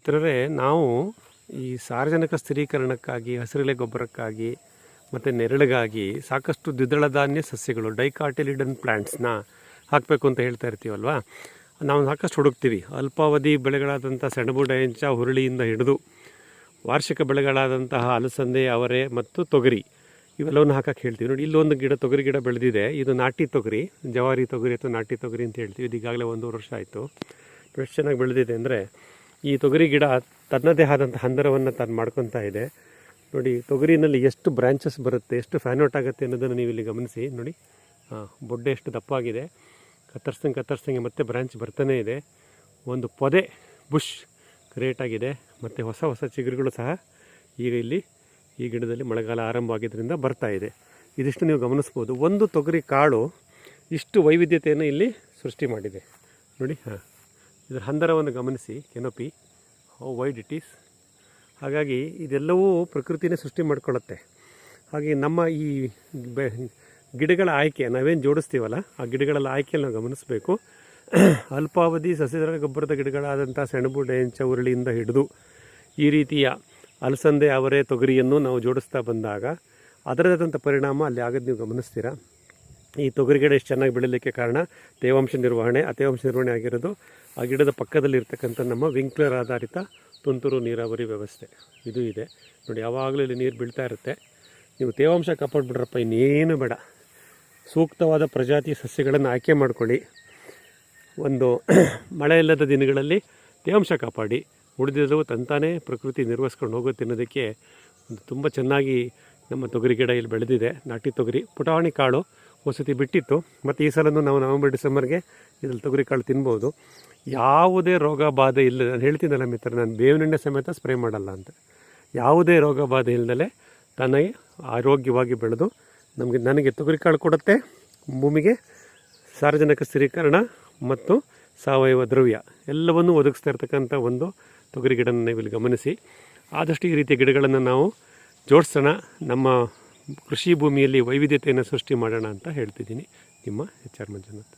ಮಿತ್ರರೇ, ನಾವು ಈ ಸಾರ್ವಜನಿಕ ಸ್ಥಿರೀಕರಣಕ್ಕಾಗಿ, ಹಸಿರೆಲೆ ಗೊಬ್ಬರಕ್ಕಾಗಿ ಮತ್ತು ನೆರಳಿಗಾಗಿ ಸಾಕಷ್ಟು ದ್ವಿದಳ ಧಾನ್ಯ ಸಸ್ಯಗಳು, ಡೈಕಾಟಿಲಿಡನ್ ಪ್ಲ್ಯಾಂಟ್ಸ್ನ ಹಾಕಬೇಕು ಅಂತ ಹೇಳ್ತಾ ಇರ್ತೀವಲ್ವ. ನಾವು ಸಾಕಷ್ಟು ಹುಡುಕ್ತೀವಿ. ಅಲ್ಪಾವಧಿ ಬೆಳೆಗಳಾದಂಥ ಸೆಣಬು, ಡಯಂಚ, ಹುರುಳಿಯಿಂದ ಹಿಡಿದು ವಾರ್ಷಿಕ ಬೆಳೆಗಳಾದಂತಹ ಅಲಸಂದೆ, ಅವರೆ ಮತ್ತು ತೊಗರಿ ಇವೆಲ್ಲವನ್ನು ಹಾಕಕ್ಕೆ ಹೇಳ್ತೀವಿ. ನೋಡಿ, ಇಲ್ಲೊಂದು ಗಿಡ, ತೊಗರಿ ಗಿಡ ಬೆಳೆದಿದೆ. ಇದು ನಾಟಿ ತೊಗರಿ, ಜವಾರಿ ತೊಗರಿ ಅಥವಾ ನಾಟಿ ತೊಗರಿ ಅಂತ ಹೇಳ್ತೀವಿ. ಇದು ಈಗಾಗಲೇ 1.5 ವರ್ಷ ಆಯಿತು. ಎಷ್ಟು ಚೆನ್ನಾಗಿ ಬೆಳೆದಿದೆ ಅಂದರೆ, ಈ ತೊಗರಿ ಗಿಡ ತನ್ನದೇ ಆದಂಥ ಹಂದರವನ್ನು ತಾನು ಮಾಡ್ಕೊತಾ ಇದೆ. ನೋಡಿ, ತೊಗರಿನಲ್ಲಿ ಎಷ್ಟು ಬ್ರ್ಯಾಂಚಸ್ ಬರುತ್ತೆ, ಎಷ್ಟು ಫ್ಯಾನೋಟ್ ಆಗುತ್ತೆ ಅನ್ನೋದನ್ನು ನೀವು ಇಲ್ಲಿ ಗಮನಿಸಿ. ನೋಡಿ, ಬೊಡ್ಡೆ ಎಷ್ಟು ದಪ್ಪಾಗಿದೆ. ಕತ್ತರಿಸ್ದಂಗೆ ಮತ್ತೆ ಬ್ರ್ಯಾಂಚ್ ಬರ್ತಾನೇ ಇದೆ. ಒಂದು ಪೊದೆ ಬುಷ್ ಕ್ರಿಯೇಟ್ ಆಗಿದೆ. ಮತ್ತು ಹೊಸ ಚಿಗುರುಗಳು ಸಹ ಈಗ ಇಲ್ಲಿ ಈ ಗಿಡದಲ್ಲಿ ಮಳೆಗಾಲ ಆರಂಭವಾಗಿದ್ದರಿಂದ ಬರ್ತಾ ಇದೆ. ಇದಿಷ್ಟು ನೀವು ಗಮನಿಸ್ಬೋದು. ಒಂದು ತೊಗರಿ ಕಾಳು ಇಷ್ಟು ವೈವಿಧ್ಯತೆಯನ್ನು ಇಲ್ಲಿ ಸೃಷ್ಟಿ ಮಾಡಿದೆ. ನೋಡಿ, ಇದರ ಹಂದರವನ್ನು ಗಮನಿಸಿ, canopy how wide it is. ಹಾಗಾಗಿ ಇದೆಲ್ಲವೂ ಪ್ರಕೃತಿನೇ ಸೃಷ್ಟಿ ಮಾಡ್ಕೊಳ್ಳುತ್ತೆ. ಹಾಗೆ ನಮ್ಮ ಈ ಗಿಡಗಳ ಆಯ್ಕೆ ನಾವೇನು ಜೋಡಿಸ್ತೀವಲ್ಲ, ಆ ಗಿಡಗಳ ಆಯ್ಕೆಯಲ್ಲಿ ನಾವು ಗಮನಿಸಬೇಕು. ಅಲ್ಪಾವಧಿ ಸಸ್ಯಜನ್ಯ ಗೊಬ್ಬರದ ಗಿಡಗಳಾದಂಥ ಸೆಣಬು, ಡಯಂಚ, ಹುರುಳಿಯಿಂದ ಹಿಡಿದು ಈ ರೀತಿಯ ಅಲಸಂದೆ, ಅವರೆ, ತೊಗರಿಯನ್ನು ನಾವು ಜೋಡಿಸ್ತಾ ಬಂದಾಗ ಅದರದಂಥ ಪರಿಣಾಮ ಅಲ್ಲಿ ಆಗೋದು ನೀವು ಗಮನಿಸ್ತೀರಾ. ಈ ತೊಗರಿ ಗಿಡ ಎಷ್ಟು ಚೆನ್ನಾಗಿ ಬೆಳೀಲಿಕ್ಕೆ ಕಾರಣ ತೇವಾಂಶ ನಿರ್ವಹಣೆ. ಆ ತೇವಾಂಶ ನಿರ್ವಹಣೆ ಆಗಿರೋದು ಆ ಗಿಡದ ಪಕ್ಕದಲ್ಲಿ ಇರ್ತಕ್ಕಂಥ ನಮ್ಮ ವಿಂಕ್ಲರ್ ಆಧಾರಿತ ತುಂತುರು ನೀರಾವರಿ ವ್ಯವಸ್ಥೆ ಇದು ಇದೆ. ನೋಡಿ, ಯಾವಾಗಲೂ ಇಲ್ಲಿ ನೀರು ಬೀಳ್ತಾ ಇರುತ್ತೆ. ನೀವು ತೇವಾಂಶ ಕಾಪಾಡಿಬಿಡ್ರಪ್ಪ, ಇನ್ನೇನು ಬೇಡ. ಸೂಕ್ತವಾದ ಪ್ರಜಾತಿ ಸಸ್ಯಗಳನ್ನು ಆಯ್ಕೆ ಮಾಡ್ಕೊಳ್ಳಿ. ಒಂದು ಮಳೆ ಇಲ್ಲದ ದಿನಗಳಲ್ಲಿ ತೇವಾಂಶ ಕಾಪಾಡಿ, ಉಳಿದಿದ್ದವು ತಂತಾನೇ ಪ್ರಕೃತಿ ನಿರ್ವಹಿಸ್ಕೊಂಡು ಹೋಗುತ್ತೆ ಅನ್ನೋದಕ್ಕೆ ಒಂದು ತುಂಬ ಚೆನ್ನಾಗಿ ನಮ್ಮ ತೊಗರಿ ಗಿಡ ಇಲ್ಲಿ ಬೆಳೆದಿದೆ. ನಾಟಿ ತೊಗರಿ, ಪುಟಾಣಿ ಕಾಳು ವಸತಿ ಬಿಟ್ಟಿತ್ತು. ಮತ್ತು ಈ ಸಲನೂ ನಾವು ನವೆಂಬರ್ ಡಿಸೆಂಬರ್ಗೆ ಇದ್ರಲ್ಲಿ ತೊಗರಿ ಕಾಳು ತಿನ್ಬೋದು. ಯಾವುದೇ ರೋಗ ಬಾಧೆ ಇಲ್ಲ. ನಾನು ಹೇಳ್ತೀನಲ್ಲ ಮಿತ್ರ, ನಾನು ಬೇವಿನೆಣ್ಣೆ ಸಮೇತ ಸ್ಪ್ರೇ ಮಾಡಲ್ಲ ಅಂತ. ಯಾವುದೇ ರೋಗ ಬಾಧೆ ಇಲ್ಲದಲೇ ತನಗೆ ಆರೋಗ್ಯವಾಗಿ ಬೆಳೆದು ನನಗೆ ತೊಗರಿ ಕಾಳು ಕೊಡುತ್ತೆ. ಭೂಮಿಗೆ ಸಾರ್ವಜನಿಕ ಸ್ಥಿರೀಕರಣ ಮತ್ತು ಸಾವಯವ ದ್ರವ್ಯ ಎಲ್ಲವನ್ನೂ ಒದಗಿಸ್ತಾ ಇರ್ತಕ್ಕಂಥ ಒಂದು ತೊಗರಿ ಗಿಡನ ನೀವು ಇಲ್ಲಿ ಗಮನಿಸಿ. ಆದಷ್ಟು ಈ ರೀತಿಯ ಗಿಡಗಳನ್ನು ನಾವು ಜೋಡಿಸೋಣ. ನಮ್ಮ ಕೃಷಿ ಭೂಮಿಯಲ್ಲಿ ವೈವಿಧ್ಯತೆಯನ್ನು ಸೃಷ್ಟಿ ಮಾಡೋಣ ಅಂತ ಹೇಳ್ತಿದ್ದೀನಿ. ನಿಮ್ಮ HR ಮಂಜುನಾಥ್.